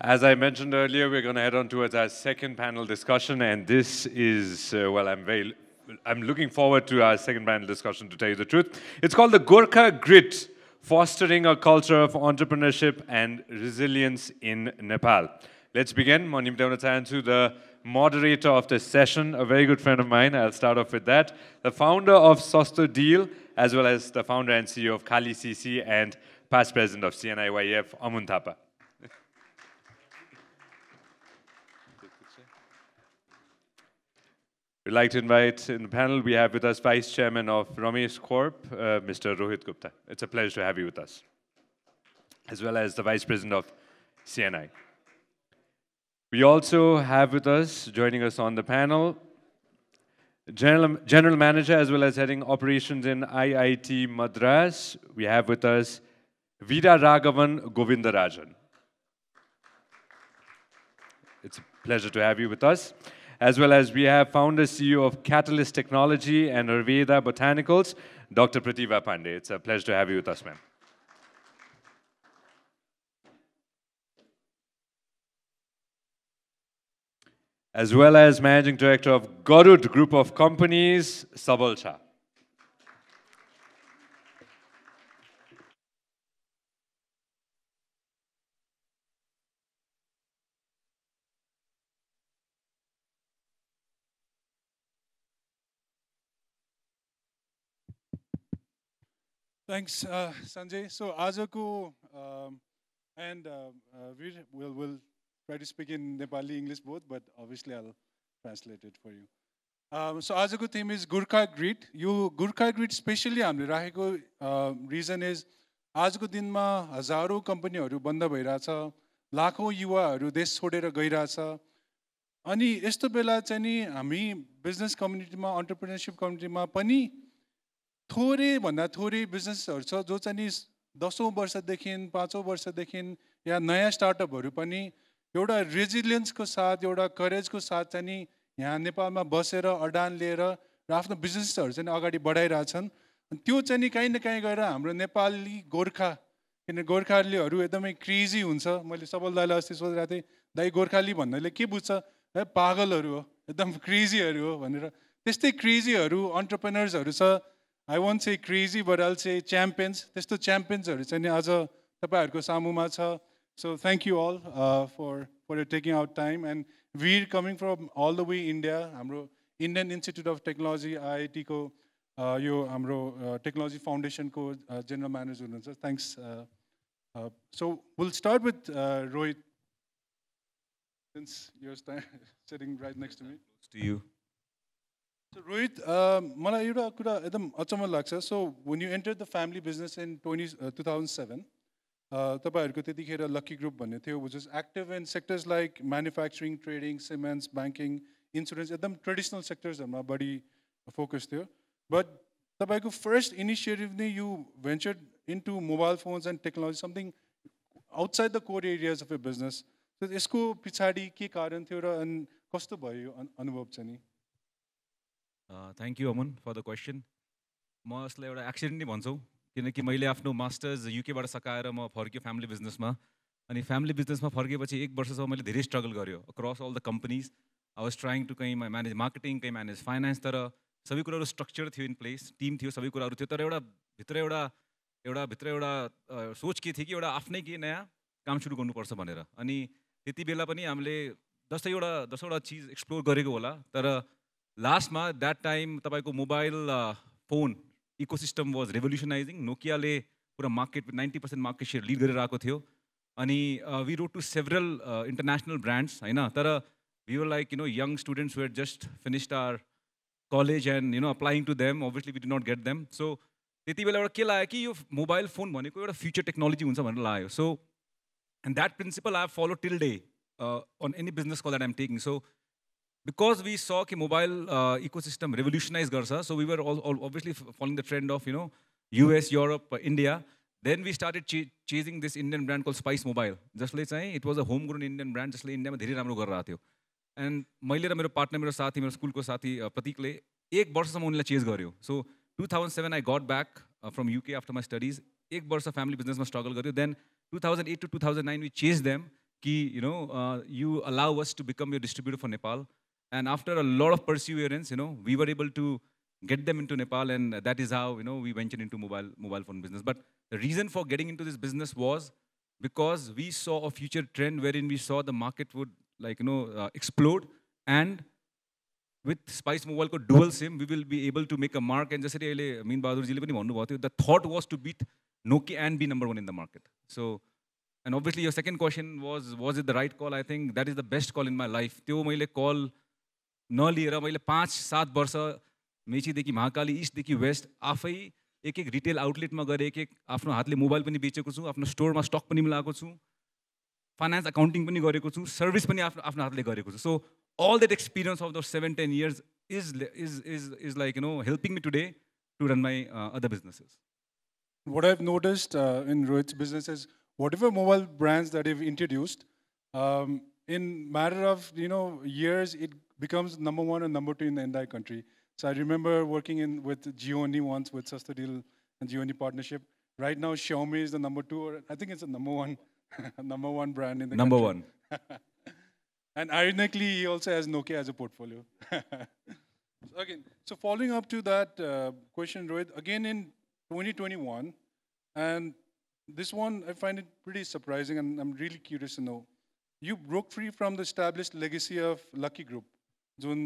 As I mentioned earlier, we're going to head on towards our second panel discussion, and this is, well, I'm looking forward to our second panel discussion, to tell you the truth. It's called the Gurkha Grit, Fostering a Culture of Entrepreneurship and Resilience in Nepal. Let's begin. म निम्त्याउन चाहन्छु the moderator of this session, a very good friend of mine. I'll start off with that. The founder of Sasto Deal, as well as the founder and CEO of Kali CC and past president of CNIYEF, Amun Thapa. We'd like to invite in the panel, we have with us Vice Chairman of Ramesh Corp, Mr. Rohit Gupta. It's a pleasure to have you with us. As well as the Vice President of CNI. We also have with us, joining us on the panel, General Manager as well as heading operations in IIT Madras. We have with us Vida Raghavan Govindarajan. It's a pleasure to have you with us. As well as we have founder CEO of Catalyst Technology and Ayurveda Botanicals, Dr. Prativa Pandey. It's a pleasure to have you with us, ma'am. As well as Managing Director of Garud Group of Companies, Sabal Shah. Thanks, Sanjay. So, Ajako and we'll try to speak in Nepali, English both, but obviously I'll translate it for you. So, Ajako theme is Gurkha Grit. You Gurkha Grit specially हामीले राखेको reason is आजको दिनमा हजारौं कम्पनीहरू बन्द भइरहेछ, लाखौं युवाहरू देश छोडेर गइरहेछ. अनि यस्तो बेला चाहिँ नि हामी बिजनेस कम्युनिटीमा, एन्टरप्रेन्योरशिप कम्युनिटीमा पनि थोरै भन्दा थोरै बिजनेसहरू छ जो चाहिँ नि 10औं वर्षदेखि 5औं वर्षदेखि या नयाँ स्टार्टअपहरू पनि एउटा रेजिलियन्सको साथ, एउटा करेजको साथ चाहिँ नि यहाँ नेपालमा बसेर अडान लिएर र आफ्नो बिजनेसहरू चाहिँ अगाडि बढाइरहेछन्. त्यो चाहिँ नि कहीँ न कहीँ गएर हाम्रो नेपाली गोर्खा, किन गोर्खालीहरू एकदमै क्रेजी हुन्छ. मैले सबल दाइलाई अस्ति सोधिरहेको थिएँ, दाइ गोर्खाली भन्नाले के बुझ्छ? है पागलहरू हो, एकदम क्रेजीहरू हो भनेर. त्यस्तै क्रेजीहरू एन्टरप्रेन्योर्सहरू छ. I won't say crazy, but I'll say champions. त्यस्तो च्याम्पियन्सहरू चाहिँ नि आज तपाईहरुको सामुमा छ. So thank you all for taking out time, and we're coming from all the way India. हाम्रो Indian Institute of Technology IIT को यो हाम्रो Technology Foundation को general manager हुनुहुन्छ. Thanks. So we'll start with Rohit, since you're sitting right next to me. To you. So Rohit, मलाई एउटा कुरा एकदम अचम्म लाग्छ. So when you entered the family business in 2007, तपाईहरुको त्यतिखेर Lucky Group भन्ने थियो, which is active in sectors like manufacturing, trading, cements, banking, insurance, एकदम traditional sectorsहरुमा बढी focus थियो. But तपाईको first initiative नै you ventured into mobile phones and technology, something outside the core areas of your business. So यसको पछाडी के कारण थियो र अनि कस्तो भयो अनुभव चाहिँ नि? Thank you, Amun, for the question. म यसलाई एउटा एक्सिडेन्ट नै भन्छौ, किनकि मैले आफ्नो मास्टर्स युकेबाट सकाएर म फर्कियो फ्यामिली बिजनेसमा. अनि फ्यामिली बिजनेसमा फर्केपछि 1 वर्षसम्म मैले धेरै स्ट्रगल गर्यो across all the companies. I was trying to कहीँ म्यानेज मार्केटिङ, कहीँ म्यानेज फाइनेन्स, तर सबै कुराहरू स्ट्रक्चर थियो, इन प्लेस टिम थियो, सबै कुराहरू थियो. तर भित्र एउटा सोच के थियो कि एउटा आफ्नै के नयाँ काम सुरु गर्नुपर्छ भनेर. अनि त्यति बेला पनि हामीले 10वटा चिज एक्सप्लोर गरेको होला. तर लास्टमा द्याट टाइम तपाईँको मोबाइल फोन इकोसिस्टम वाज रेभोल्युसनाइजिङ. नोकियाले पुरा मार्केट 90% मार्केट सेयर लिड गरेर आएको थियो. अनि we wrote to several international brands होइन. तर we were like young students where just finished our college and applying to them. Obviously we did not get them. So त्यति बेला एउटा के लाग्यो कि यो मोबाइल फोन भनेको एउटा फ्युचर टेक्नोलोजी हुन्छ भनेर लाग्यो. So and that principle I have follow till day on any business call that I am taking. सो because we saw कि mobile ecosystem revolutionize गर्छ, so we were all obviously following the trend of US, Europe, India. Then we started chasing this Indian brand called Spice Mobile. जसले चाहिँ it was a homegrown Indian brand जसले इन्डियामा धेरै राम्रो गरिरहेको थियो. And मैले र मेरो पार्टनर, मेरो साथी, मेरो स्कुलको साथी प्रतीकले 1 वर्षसम्म उनीलाई चेज गर्यो. So 2007 I got back from UK after my studies. 1 वर्ष family businessमा struggle गर्यो. Then 2008 to 2009 we chased them. you allow us to become your distributor for Nepal. And after a lot of perseverance, we were able to get them into Nepal, and that is how, we ventured into mobile phone business. But the reason for getting into this business was because we saw a future trend wherein we saw the market would explode, and with Spice Mobile ko dual SIM, we will be able to make a mark. And just Mean Bahadur ji le pani भन्नु भयो, the thought was to beat Nokia and be number one in the market. So, and obviously your second question was it the right call? I think that is the best call in my life. त्यो मैले call नलिएर मैले 5-7 वर्ष मेचीदेखि Mahakali इस्टदेखि waste आफै एक retail आउटलेटमा गएर एक आफ्नो हातले मोबाइल पनि बेचेको छु, आफ्नो स्टोरमा स्टक पनि मिलाएको छु, फाइनान्स अकाउन्टिङ पनि गरेको छु, सर्भिस पनि आफ्नो हातले गरेको छु. So all that experience of those 7-10 years is like helping me today to run my other businesses. What I've noticed in Rohit's business is whatever mobile brands that you've introduced, in matter of years, it becomes number one and number two in the entire country. So I remember working with Gioni once with Sasta Deal and Gioni partnership. Right now, Xiaomi is the number two, or I think it's the number one, number one brand in the number country. One. And ironically, he also has Nokia as a portfolio. Again, so following up to that question, Rohit, again in 2021, and this one I find it pretty surprising, and I'm really curious to know. You broke free from the established legacy of Lucky Group. जुन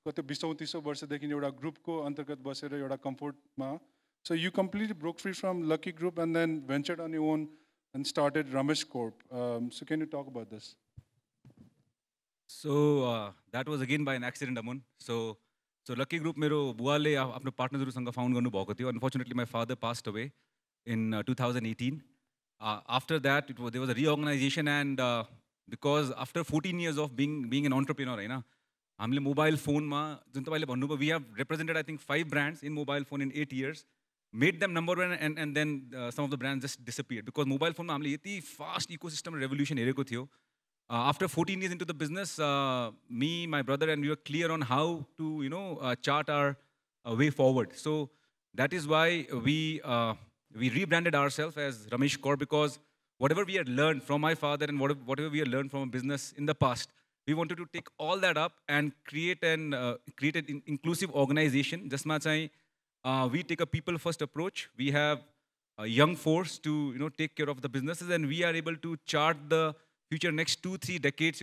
कति 20-30 वर्षदेखि एउटा ग्रुपको अन्तर्गत बसेर एउटा कम्फोर्टमा. So you completely broke free from Lucky Group and then ventured on your own and started Ramesh Corp. So can you talk about this? So that was again by an accident, Amun. So Lucky Group मेरो बुवाले आफ्नो पार्टनरहरुसँग found गर्नु भएको थियो. Unfortunately, my father passed away in 2018. After that, there was a reorganization, and because after 14 years of being an entrepreneur, हैन, हामीले mobile फोनमा जुन तपाईले भन्नुभयो, we have represented I think 5 brands in mobile phone in 8 years, made them number one, and then some of the brands just disappeared because mobile phone मा हामीले यति fast ecosystem revolution हेरेको थियो. After 14 years into the business, me, my brother, and we were clear on how to chart our way forward. So that is why we rebranded ourselves as Ramesh Corp, because whatever we had learned from my father and whatever we had learned from a business in the past, we wanted to take all that up and create an inclusive organization. Just we take a people-first approach. We have a young force to take care of the businesses, and we are able to chart the future next 2-3 decades,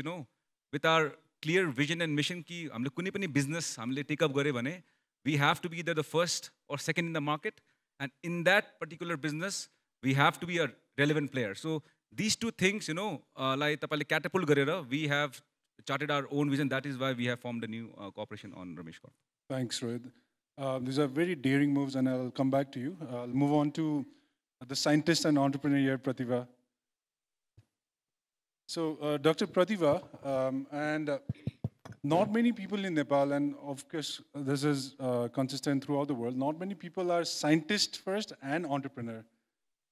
with our clear vision and mission. Ki hamle kunai pani business hamle take up gare bhane, we have to be either the first or second in the market, and in that particular business, we have to be a relevant player. So these two things, like tapale catapult garera, we have charted our own vision. That is why we have formed a new corporation on Ramesh Corp. Thanks, Rohit. These are very daring moves, and I'll come back to you. I'll move on to the scientist and entrepreneur here, Pratibha. So, Dr. Pratibha, and not many people in Nepal, and of course, this is consistent throughout the world, not many people are scientist first and entrepreneur.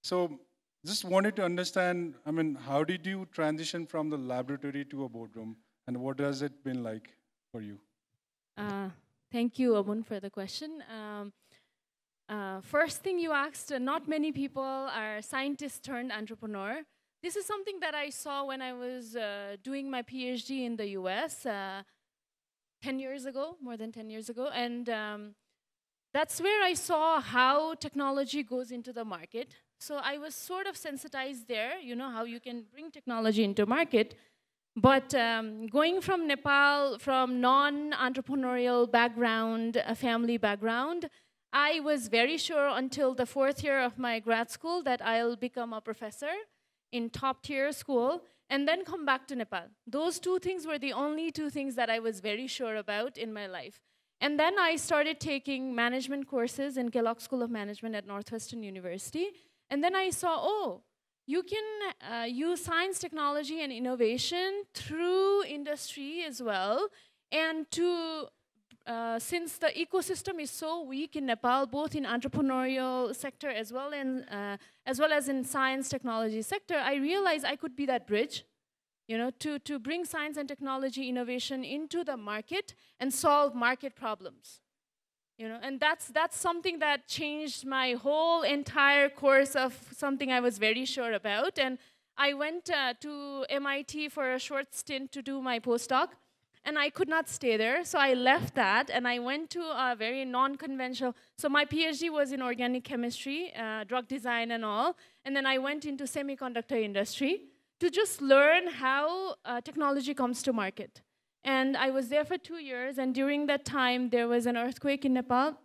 So, just wanted to understand, I mean, how did you transition from the laboratory to a boardroom, and what has it been like for you? Thank you, Amun, for the question. First thing you asked, not many people are scientists turned entrepreneur. This is something that I saw when I was doing my PhD in the US 10 years ago, more than 10 years ago. And that's where I saw how technology goes into the market. So I was sort of sensitized there, how you can bring technology into market. But going from Nepal, from non-entrepreneurial background, a family background, I was very sure until the 4th year of my grad school that I'll become a professor in top-tier school, and then come back to Nepal. Those two things were the only two things that I was very sure about in my life. And then I started taking management courses in Kellogg School of Management at Northwestern University. And then I saw, oh, you can use science, technology, and innovation through industry as well. And since the ecosystem is so weak in Nepal, both in entrepreneurial sector as well as in science technology sector, I realized I could be that bridge, to bring science and technology innovation into the market and solve market problems. And that's something that changed my whole entire course of something I was very sure about. And I went to MIT for a short stint to do my postdoc, and I could not stay there, so I left that, and I went to a very non-conventional, so my PhD was in organic chemistry, drug design and all, and then I went into semiconductor industry to just learn how technology comes to market. And I was there for 2 years, and during that time, there was an earthquake in Nepal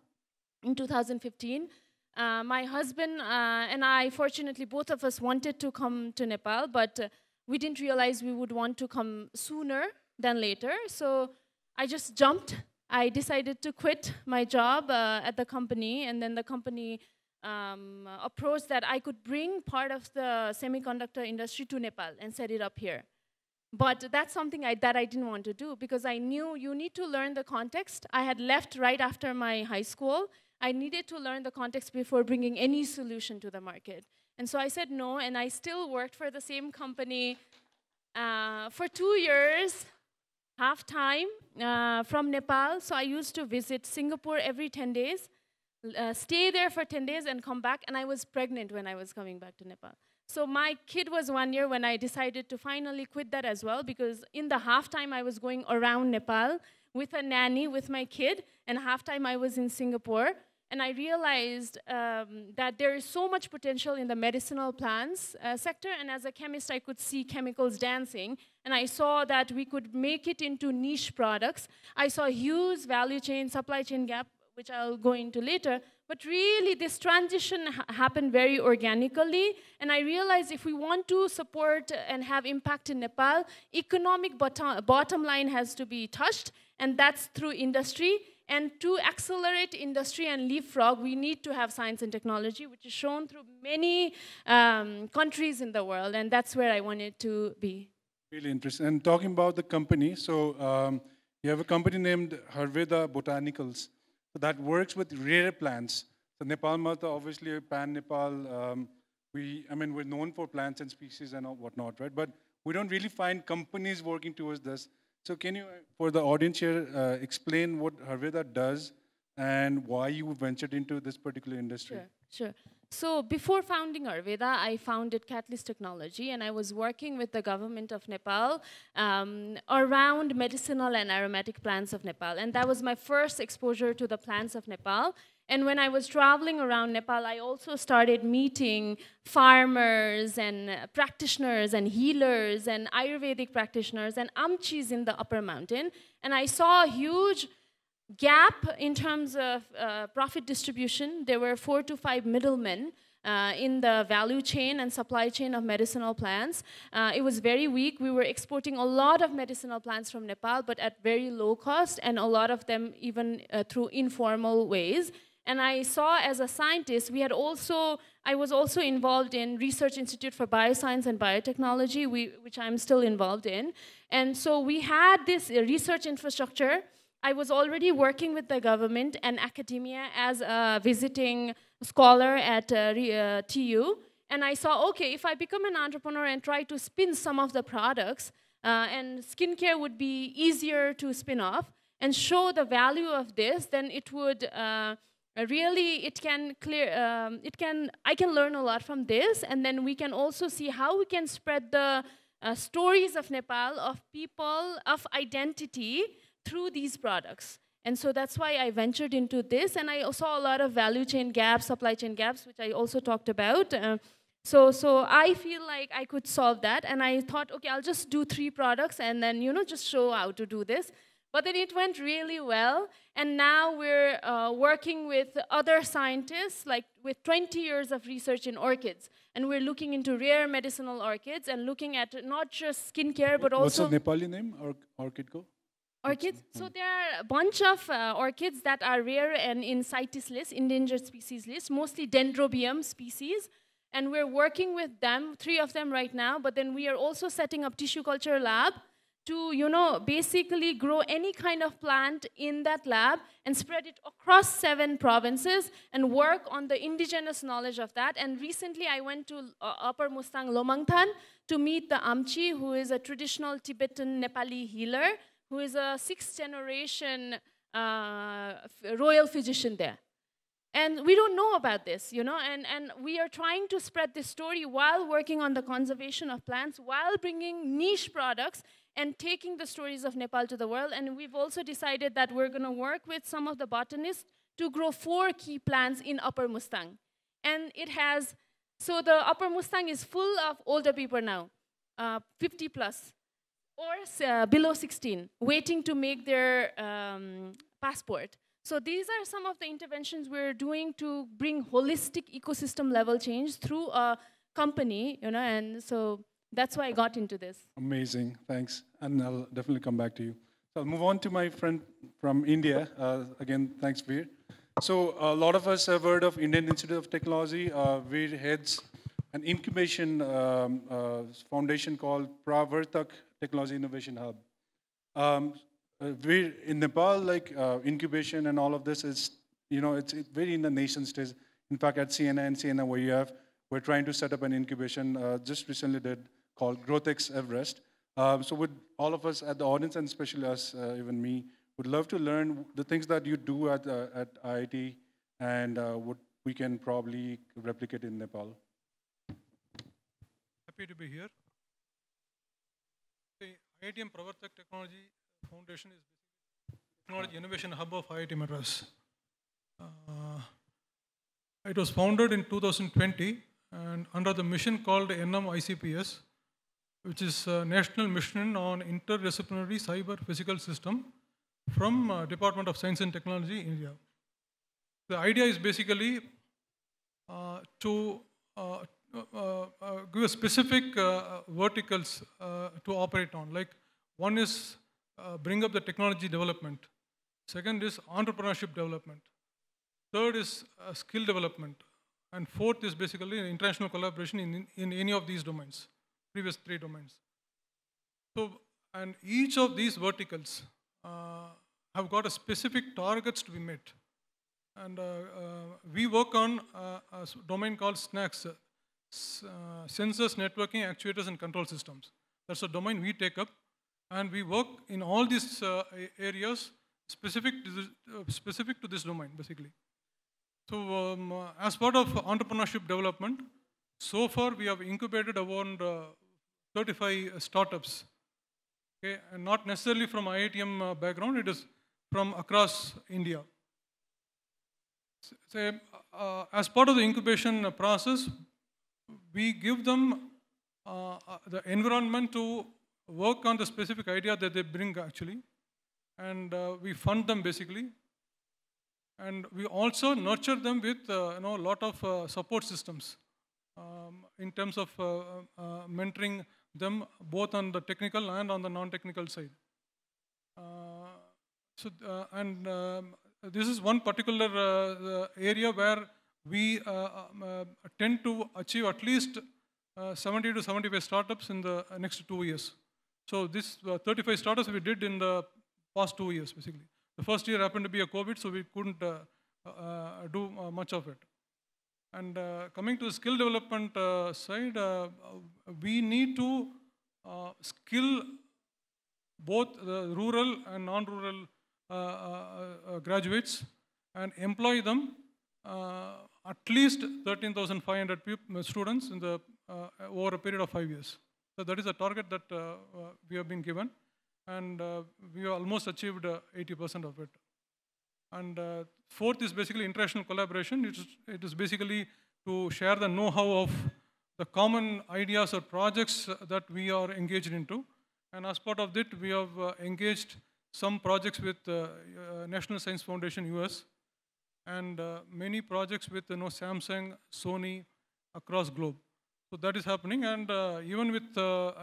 in 2015. My husband and I, fortunately, both of us wanted to come to Nepal, but we didn't realize we would want to come sooner than later. So I just jumped. I decided to quit my job at the company, and then the company approached that I could bring part of the semiconductor industry to Nepal and set it up here. But that's something that I didn't want to do, because I knew you need to learn the context. I had left right after my high school. I needed to learn the context before bringing any solution to the market. And so I said no, and I still worked for the same company for 2 years, half-time from Nepal. So I used to visit Singapore every 10 days, stay there for 10 days and come back, and I was pregnant when I was coming back to Nepal. So my kid was 1 year when I decided to finally quit that as well, because in the half-time I was going around Nepal with a nanny with my kid, and half-time I was in Singapore. And I realized that there is so much potential in the medicinal plants sector, and as a chemist I could see chemicals dancing, and I saw that we could make it into niche products. I saw a huge value chain, supply chain gap, which I'll go into later. But really, this transition happened very organically, and I realized if we want to support and have impact in Nepal, economic bottom line has to be touched, and that's through industry. And to accelerate industry and leapfrog, we need to have science and technology, which is shown through many countries in the world, and that's where I wanted to be. Really interesting. And talking about the company, so you have a company named Harveda Botanicals. So that works with rare plants. So Nepal Mata, obviously pan-Nepal, we're known for plants and species and all whatnot, right? But we don't really find companies working towards this. So can you, for the audience here, explain what Harveda does and why you ventured into this particular industry? Sure. So before founding Harveda, I founded Catalyst Technology, and I was working with the government of Nepal around medicinal and aromatic plants of Nepal. And that was my first exposure to the plants of Nepal. And when I was traveling around Nepal, I also started meeting farmers and practitioners and healers and Ayurvedic practitioners and amchis in the upper mountain. And I saw a huge gap in terms of profit distribution. There were 4 to 5 middlemen in the value chain and supply chain of medicinal plants. It was very weak. We were exporting a lot of medicinal plants from Nepal, but at very low cost, and a lot of them even through informal ways. And I saw, as a scientist, I was also involved in Research Institute for Bioscience and Biotechnology, which I'm still involved in. And so we had this research infrastructure. I was already working with the government and academia as a visiting scholar at TU. And I saw, okay, if I become an entrepreneur and try to spin some of the products, and skincare would be easier to spin off and show the value of this, then it would really, I can learn a lot from this, and then we can also see how we can spread the stories of Nepal, of people, of identity through these products. And so that's why I ventured into this, and I saw a lot of value chain gaps, supply chain gaps, which I also talked about. So I feel like I could solve that, and I thought, okay, I'll just do 3 products and then, just show how to do this. But then it went really well, and now we're working with other scientists, like with 20 years of research in orchids. And we're looking into rare medicinal orchids and looking at not just skincare, but also... What's the Nepali name, orchid go? Orchids? So there are a bunch of orchids that are rare and in CITES list, endangered species list, mostly Dendrobium species. And we're working with them, 3 of them right now, but then we are also setting up tissue culture lab to, basically grow any kind of plant in that lab and spread it across 7 provinces and work on the indigenous knowledge of that. And recently I went to Upper Mustang Lomangtan to meet the Amchi, who is a traditional Tibetan Nepali healer, who is a 6th generation royal physician there. And we don't know about this, you know, and we are trying to spread this story while working on the conservation of plants, while bringing niche products and taking the stories of Nepal to the world. And we've also decided that we're going to work with some of the botanists to grow 4 key plants in Upper Mustang. And it has, so the Upper Mustang is full of older people now, 50 plus, or below 16, waiting to make their passport. So these are some of the interventions we're doing to bring holistic ecosystem level change through a company, you know, and so that's why I got into this. Amazing, thanks. And I'll definitely come back to you. So I'll move on to my friend from India. Again, thanks, Veer. So a lot of us have heard of Indian Institute of Technology. Veer heads an incubation foundation called Pravartak Technology Innovation Hub. We're in Nepal, like incubation and all of this is, you know, it's very in the nascent stage. In fact, at CNIYEF, we're trying to set up an incubation, just recently did, called GrowthX Everest. So would all of us at the audience, and especially us, even me, would love to learn the things that you do at IIT and what we can probably replicate in Nepal. Happy to be here. The ATM Technology Foundation is the technology innovation hub of IIT Madras. It was founded in 2020 and under the mission called NEWS24, which is a national mission on interdisciplinary cyber physical system from Department of Science and Technology, India. The idea is basically to give specific verticals to operate on. Like one is bring up the technology development. Second is entrepreneurship development. Third is skill development. And fourth is basically international collaboration in any of these domains, previous 3 domains. So, and each of these verticals have got a specific targets to be met. And we work on a domain called SNACS, Sensors, Networking, Actuators, and Control Systems. That's a domain we take up. And we work in all these areas specific to this domain, basically. So as part of entrepreneurship development, so far we have incubated around 35 startups. Okay? And not necessarily from IITM background, it is from across India. So, as part of the incubation process, we give them the environment to work on the specific idea that they bring actually, and we fund them basically, and we also nurture them with a lot of support systems in terms of mentoring them both on the technical and on the non-technical side. This is one particular area where we tend to achieve at least 70 to 75 startups in the next 2 years. So this 35 startups we did in the past 2 years, basically. The first year happened to be a COVID, so we couldn't do much of it. And coming to the skill development side, we need to skill both the rural and non-rural graduates and employ them at least 13,500 students in the, over a period of 5 years. So that is a target that we have been given, and we have almost achieved 80% of it. And fourth is basically international collaboration. It is basically to share the know-how of the common ideas or projects that we are engaged into. And as part of that, we have engaged some projects with National Science Foundation, US, and many projects with Samsung, Sony, across globe. So that is happening, and even with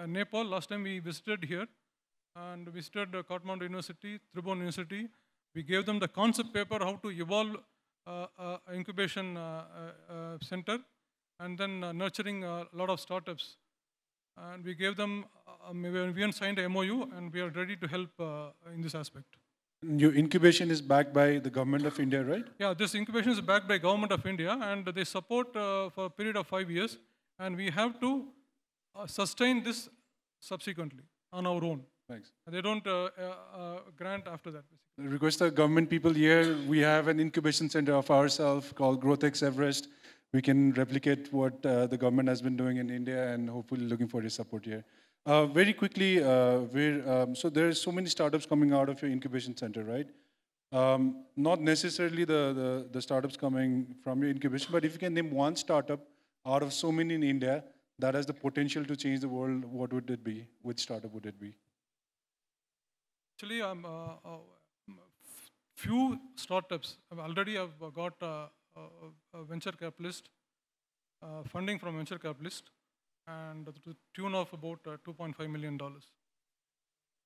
Nepal, last time we visited here, and visited Kathmandu University, Tribhuvan University. We gave them the concept paper, how to evolve incubation center, and then nurturing a lot of startups. And we gave them, we have signed a MOU, and we are ready to help in this aspect. Your incubation is backed by the government of India, right? Yeah, this incubation is backed by government of India, and they support for a period of 5 years, and we have to sustain this subsequently on our own. Thanks. They don't grant after that, basically. Request the government people here. We have an incubation center of ourselves called GrowthX Everest. We can replicate what the government has been doing in India, and hopefully looking for your support here. Very quickly, so there's so many startups coming out of your incubation center, right? Not necessarily the startups coming from your incubation, but if you can name one startup out of so many in India that has the potential to change the world, what would it be? Which startup would it be? Actually, few startups already have got a venture capitalist, funding from venture capitalist, and to the tune of about $2.5 million.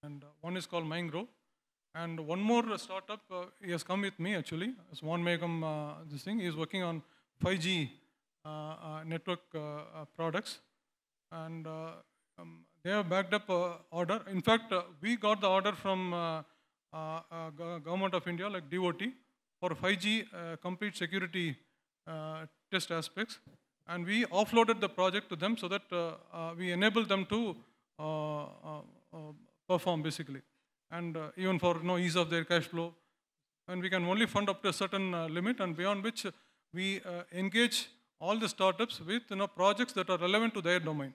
And one is called MindGrow. And one more startup, he has come with me actually, as one Megam, this thing. He is working on 5G network products. And they have backed up order. In fact, we got the order from Government of India, like DOT, for 5G complete security test aspects. And we offloaded the project to them so that we enabled them to perform basically. And even for ease of their cash flow. And we can only fund up to a certain limit, and beyond which we engage all the startups with projects that are relevant to their domain.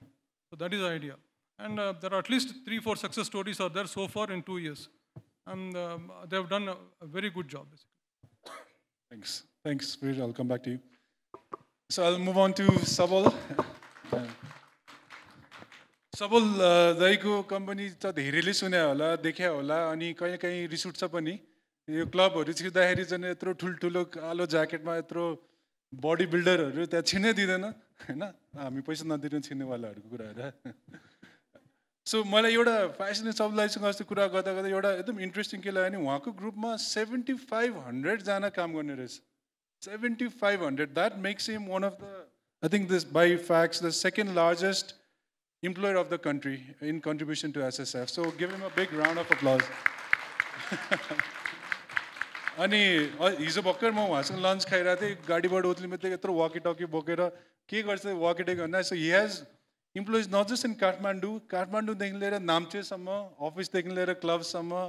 So that is the idea. And there are at least 3-4 success stories are there so far in 2 years. And they have done a very good job, basically. Thanks. Thanks, Veer. I'll come back to you. So I'll move on to Sabal. सबल दाइको company त धेरैले सुन्या होला देख्या होला अनि कहीँ कहीँ रिस उठ्छ पनि यो क्लबहरू छिर्दाखेरि चाहिँ यत्रो ठुल्ठुलो कालो ज्याकेटमा यत्रो बडी बिल्डरहरू त्यहाँ छिर्नै दिँदैन होइन हामी पैसा नदिने छिर्नेवालाहरूको कुराहरू सो मलाई एउटा फ्यासन सबलाईसँग अस्ति कुरा गर्दा गर्दा एउटा एकदम इन्ट्रेस्टिङ के लाग्यो भने उहाँको ग्रुपमा 7500 जना काम गर्ने रहेछ 7500 that makes him one of the I think this by facts the second largest employer of the country in contribution to SSF. So give him a big round of applause. अनि हिजो भर्खर म उहाँसँग लन्च खाइरहेको थिएँ गाडीबाट उत्लिनु बित्तिकै यत्रो वाकी टकी बोकेर के गर्छ वाकी टकी भन्दा so he has employees not just in काठमाडौँदेखि लिएर नाम्चेसम्म अफिसदेखि लिएर क्लबसम्म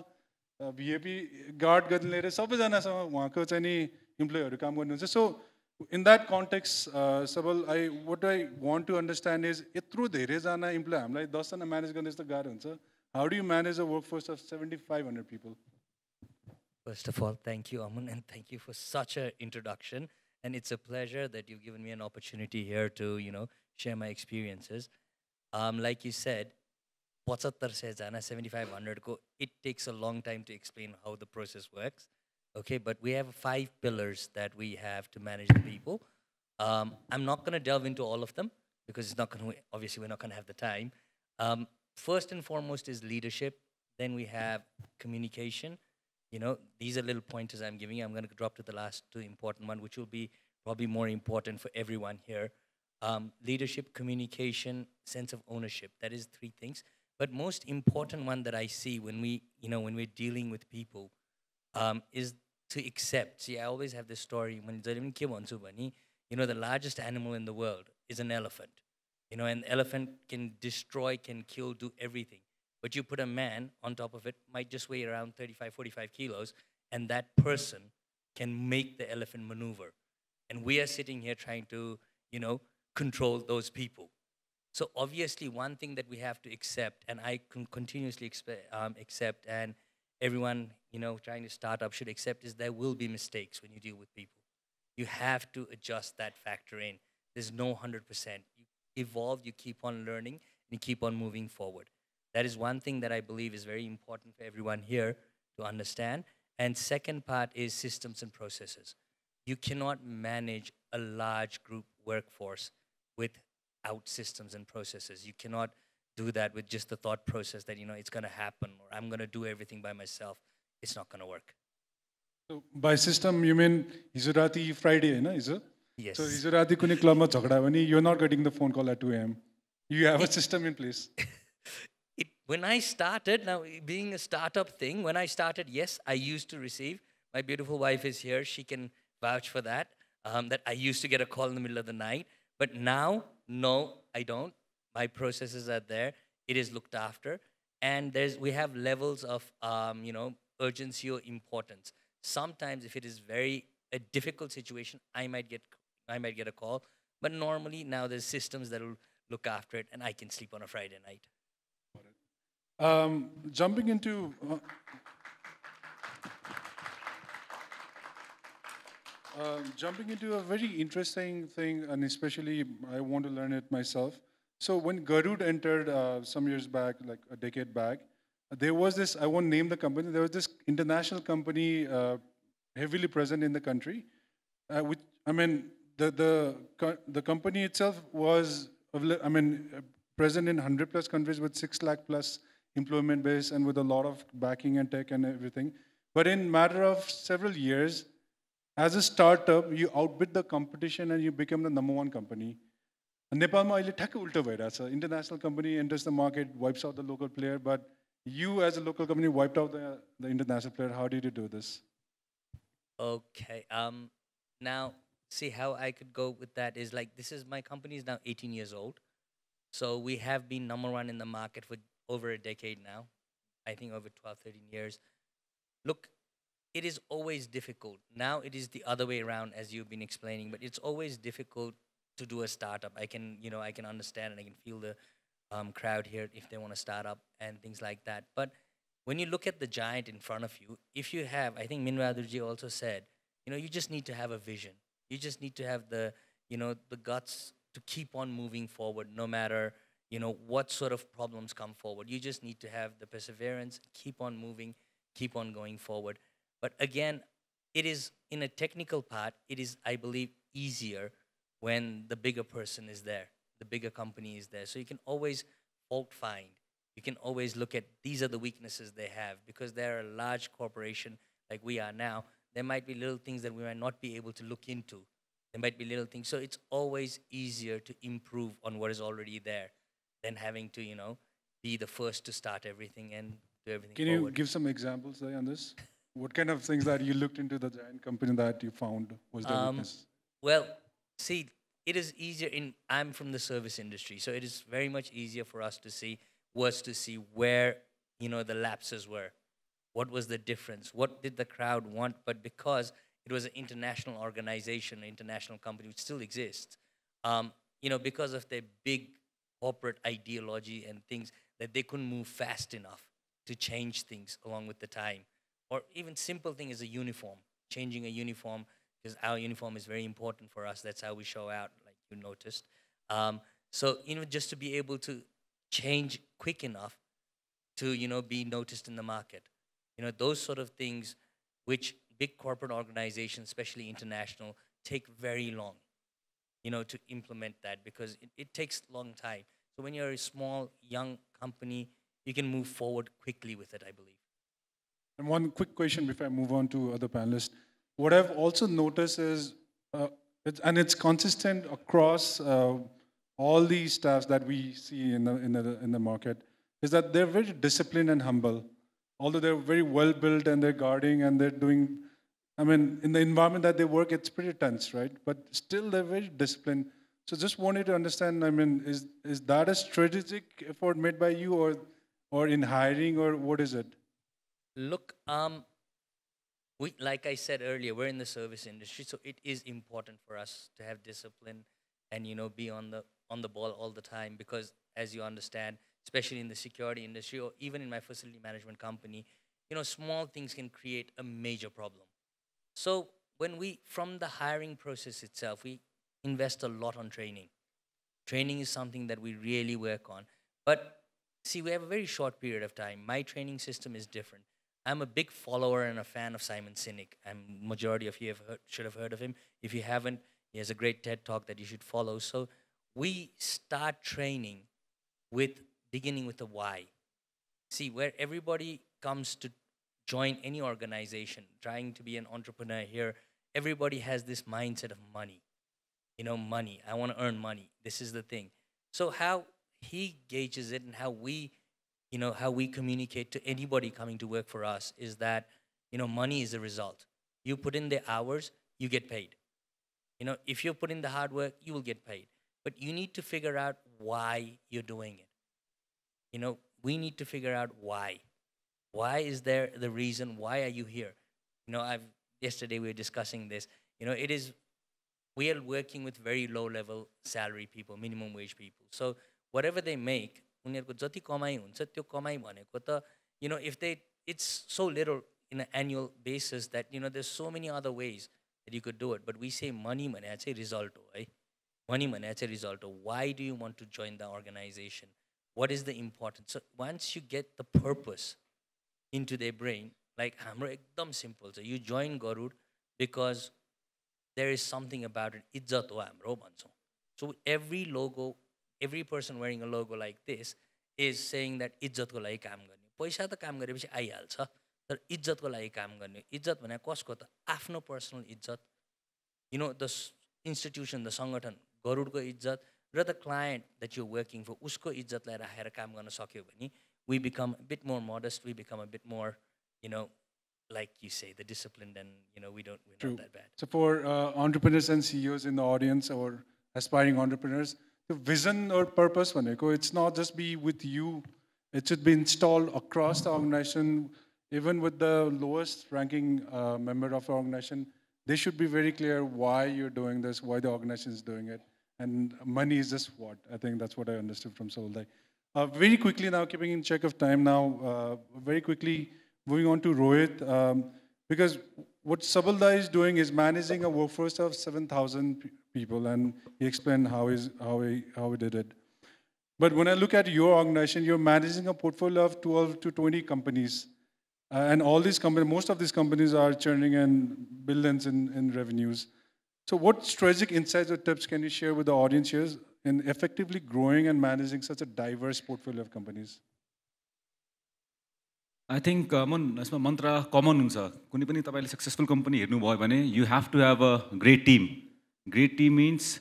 भिएपी गार्डदेखि लिएर सबैजनासँग उहाँको चाहिँ नि इम्प्लोइहरू काम गर्नुहुन्छ सो in that context, Sabal, what I want to understand is, यत्रो धेरैजना इम्प्लोइ हामीलाई 10 जना म्यानेज गर्ने जस्तो गाह्रो हुन्छ. How do you manage a workforce of 7,500 people? First of all, thank you, Aman, and thank you for such an introduction. And it's a pleasure that you've given me an opportunity here to, share my experiences. Like you said, 75 se jana 7,500 ko, it takes a long time to explain how the process works. Okay, but we have 5 pillars that we have to manage the people. I'm not going to delve into all of them because it's not going to, obviously we're not going to have the time. First and foremost is leadership. Then we have communication. These are little pointers I'm giving you. I'm going to drop to the last 2 important one, which will be probably more important for everyone here. Leadership, communication, sense of ownership. That is 3 things. But most important one that I see when we, when we're dealing with people, is to accept. See, I always have this story when the largest animal in the world is an elephant. An elephant can destroy, can kill, do everything. But you put a man on top of it, might just weigh around 35, 45 kilos, and that person can make the elephant maneuver. And we are sitting here trying to, control those people. So obviously one thing that we have to accept, and I can continuously accept, and everyone, trying to start up should accept, is there will be mistakes when you deal with people. You have to adjust that factor in. There's no 100%. You evolve, you keep on learning, and you keep on moving forward. That is one thing that I believe is very important for everyone here to understand. And second part is systems and processes. You cannot manage a large group workforce without systems and processes. You cannot do that with just the thought process that, it's going to happen or I'm going to do everything by myself. It's not going to work. So by system, you mean hizo rati Friday, na? Yes. So hizo rati kune club ma jhagda bhane, you're not getting the phone call at 2 a.m. You have a system in place. When I started, now being a startup thing, when I started, yes, I used to receive. My beautiful wife is here. She can vouch for that, that I used to get a call in the middle of the night. But now, no, I don't. My processes are there. It is looked after. And we have levels of, urgency or importance. Sometimes if it is a difficult situation, I might get a call. But normally now there's systems that will look after it, and I can sleep on a Friday night. Jumping into jumping into a very interesting thing, and especially I want to learn it myself. So when Garud entered some years back, like a decade back, there was this, I won't name the company, there was this international company heavily present in the country, which, I mean, the company itself was, present in 100 plus countries with 6 lakh plus employment base and with a lot of backing and tech and everything. But in matter of several years, as a startup, you outbid the competition and you become the #1 company. Nepalma अहिले ठ्याक्कै उल्टो भइरहेछ. International company enters the market, wipes out the local player, but you as a local company wiped out the international player. How did you do this? Okay. Now, see how I could go with that is like, my company is now 18 years old. So we have been #1 in the market for over a decade now. I think over 12, 13 years. Look, it is always difficult. Now it is the other way around, as you've been explaining, but it's always difficult to do a startup. I can understand and I can feel the crowd here if they want to start up and things like that. But when you look at the giant in front of you, if you have, I think Minwadurji also said, you just need to have a vision. You just need to have the guts to keep on moving forward, no matter, what sort of problems come forward. You just need to have the perseverance, keep on moving, keep on going forward. But again, it is, in a technical part, it is, I believe, easier when the bigger person is there, the bigger company is there. So you can always fault find. You can always look at, these are the weaknesses they have, because they're a large corporation like we are now. There might be little things that we might not be able to look into. There might be little things. So it's always easier to improve on what is already there than having to, be the first to start everything and do everything Can forward. you give some examples on this? What kind of things that you looked into the giant company that you found was the weakness? Well, see, it is easier I'm from the service industry, so it is very much easier for us to see where, the lapses were. What was the difference? What did the crowd want? But because it was an international organization, an international company which still exists, because of their big corporate ideology and things, that they couldn't move fast enough to change things along with the time. Or even simple thing is a uniform, changing a uniform, because our uniform is very important for us. That's how we show out, like you noticed. So, just to be able to change quick enough to, be noticed in the market. Those sort of things which big corporate organizations, especially international, take very long, to implement that, because it takes a long time. So when you're a small, young company, you can move forward quickly with it, I believe. And one quick question before I move on to other panelists. What I've also noticed is, it's consistent across all these staffs that we see in the market, is that they're very disciplined and humble. Although they're very well built and they're guarding and they're doing, in the environment that they work, it's pretty tense, right? But still they're very disciplined. So just wanted to understand, is that a strategic effort made by you or in hiring, or what is it? Look, like I said earlier, we're in the service industry, so it is important for us to have discipline and be on the ball all the time, because as you understand, especially in the security industry or even in my facility management company, small things can create a major problem. So from the hiring process itself, we invest a lot on training. Training is something that we really work on. But see, we have a very short period of time. My training system is different. I'm a big follower and a fan of Simon Sinek. Majority of you should have heard of him. If you haven't, he has a great TED Talk that you should follow. So we start training beginning with the why. See, where everybody comes to join any organization, trying to be an entrepreneur here, everybody has this mindset of money. Money. I want to earn money. This is the thing. So how he gauges it and how we communicate to anybody coming to work for us is that, money is a result. You put in the hours, you get paid. If you put in the hard work, you will get paid. But you need to figure out why you're doing it. we need to figure out why. Why is there the reason? Why are you here? You know, yesterday we were discussing this. You know, we are working with very low level salary people, minimum wage people. So whatever they make, उनीहरुको जति कमाई हुन्छ त्यो कमाई भनेको त, you know, it's so little in an annual basis that, you know, there's so many other ways that you could do it. But we say money भने चाहिँ result हो है. Money भने चाहिँ result हो. Why do you want to join the organization? What is the importance? So once you get the purpose into their brain, like हाम्रो एकदम simple छ. You join Garud because there is something about it. इज्जत हो हाम्रो भन्छौँ. So every logo, every person wearing a logo like this is saying that इज्जतको लागि काम गर्ने. पैसा त काम गरेपछि आइहाल्छ, तर इज्जतको लागि काम गर्ने. इज्जत भने कसको त? आफ्नो पर्सनल इज्जत. You know, the institution, the सङ्गठन, गरुडको इज्जत र the client that you're working for, उसको इज्जतलाई राखेर काम गर्न सक्यो भने we become a bit more modest, we become a bit more, you know, like you say, the disciplined, and, you know, we're not that bad. So for entrepreneurs and CEOs in the audience or aspiring entrepreneurs, the vision or purpose, it's not just be with you, it should be installed across the organization, even with the lowest ranking member of the organization. They should be very clear why you're doing this, why the organization is doing it. And money is just what. I think that's what I understood from Soldai. Very quickly now, keeping in check of time now, very quickly, moving on to Rohit, because what Sabaldai is doing is managing a workforce of 7,000 people, and he explained how he did it. But when I look at your organization, you're managing a portfolio of 12 to 20 companies. And all these companies, most of these companies are churning in billions in revenues. So what strategic insights or tips can you share with the audience here in effectively growing and managing such a diverse portfolio of companies? I think यसमा मन्त्र कमन हुन्छ. कुनै पनि तपाईले successful company हेर्नु भयो भने you have to have a great team. Great team means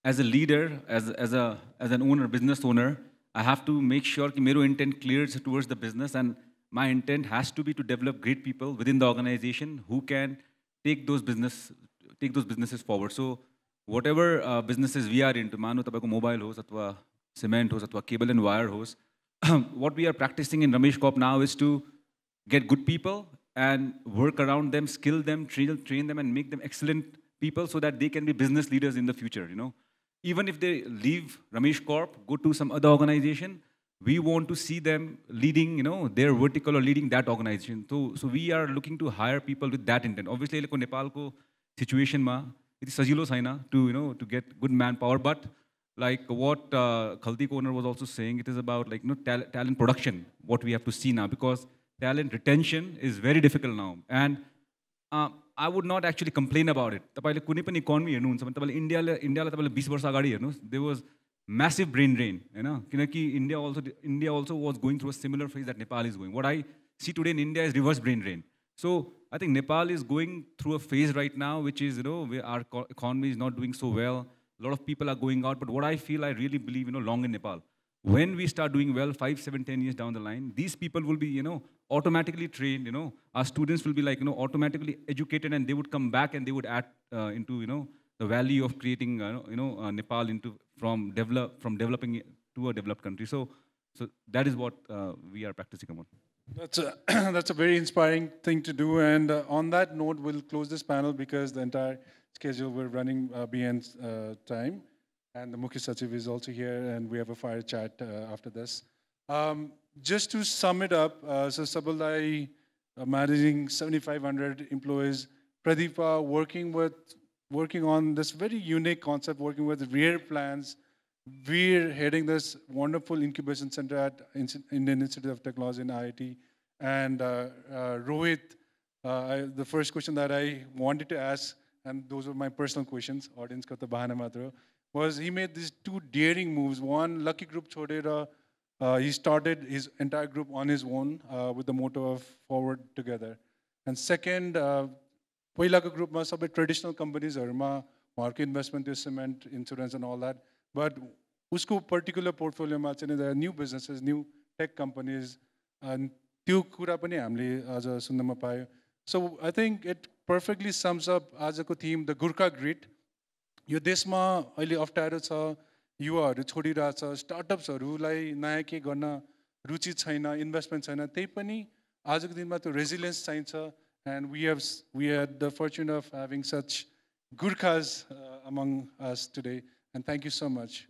as a leader, as an owner, business owner, I have to make sure कि मेरो intent clear towards the business, and my intent has to be to develop great people within the organization who can take those businesses forward. So whatever businesses we are into, मानो तपाईको mobile होस् अथवा cement होस् अथवा cable and wire होस्, what we are practicing in Ramesh Corp now is to get good people and work around them, skill them, train them, and make them excellent people so that they can be business leaders in the future. You know, even if they leave Ramesh Corp, go to some other organization, we want to see them leading, you know, their vertical or leading that organization. So we are looking to hire people with that intent. Obviously, like Nepal ko situation ma, it is sajilo saina to, you know, to get good manpower. But like what Khaldi owner was also saying, it is about like, you know, talent production, what we have to see now, because talent retention is very difficult now. And I would not actually complain about it. तपाईले कुनै पनि economy हेर्नुहुन्छ भने तपाईले इन्डियालाई तपाईले 20 वर्ष अगाडि हेर्नुस्, there was massive brain drain, हैन? किनकि India also was going through a similar phase that Nepal is going. What I see today in India is reverse brain drain. So I think Nepal is going through a phase right now, which is, you know, where our economy is not doing so well. A lot of people are going out, but what I feel, I really believe, you know, long in Nepal. When we start doing well, 5, 7, 10 years down the line, these people will be, you know, automatically trained, you know, our students will be like, you know, automatically educated, and they would come back and they would add into, you know, the value of creating, Nepal from developing to a developed country. So that is what we are practicing on. That's a very inspiring thing to do. And on that note, we'll close this panel because the entire schedule, we're running beyond time. And the Mukhya Sachiv is also here, and we have a fire chat after this. Just to sum it up, so Sabaldai managing 7,500 employees, Pradeepa working on this very unique concept, working with rare plans. We're heading this wonderful incubation center at Indian Institute of Technology in IIT. And Rohit, the first question that I wanted to ask, and those were my personal questions, audience ka ta bahana matra, was he made these 2 daring moves. One, Lucky Group Chodera, he started his entire group on his own with the motto of forward together. And second, पहिलाको ग्रुपमा सबै traditional कम्पनीजहरुमा उहाँहरुको investment त्यो cement insurance and all that but उसको particular पोर्टफोलियोमा चाहिँ there are new businesses new tech companies and त्यो कुरा पनि हामीले आज सुन्नमा पायो so I think it perfectly sums up आजको थीम द गुर्खा ग्रिड यो देशमा अहिले अप्ठ्यारो छ युवाहरू छोडिरहेछ स्टार्टअप्सहरूलाई नयाँ के गर्न रुचि छैन, इन्भेस्टमेन्ट छैन, त्यही पनि आजको दिनमा त्यो रेजिलियन्स चाहिन्छ. And we had the fortune of having such Gurkhas among us today. And thank you so much.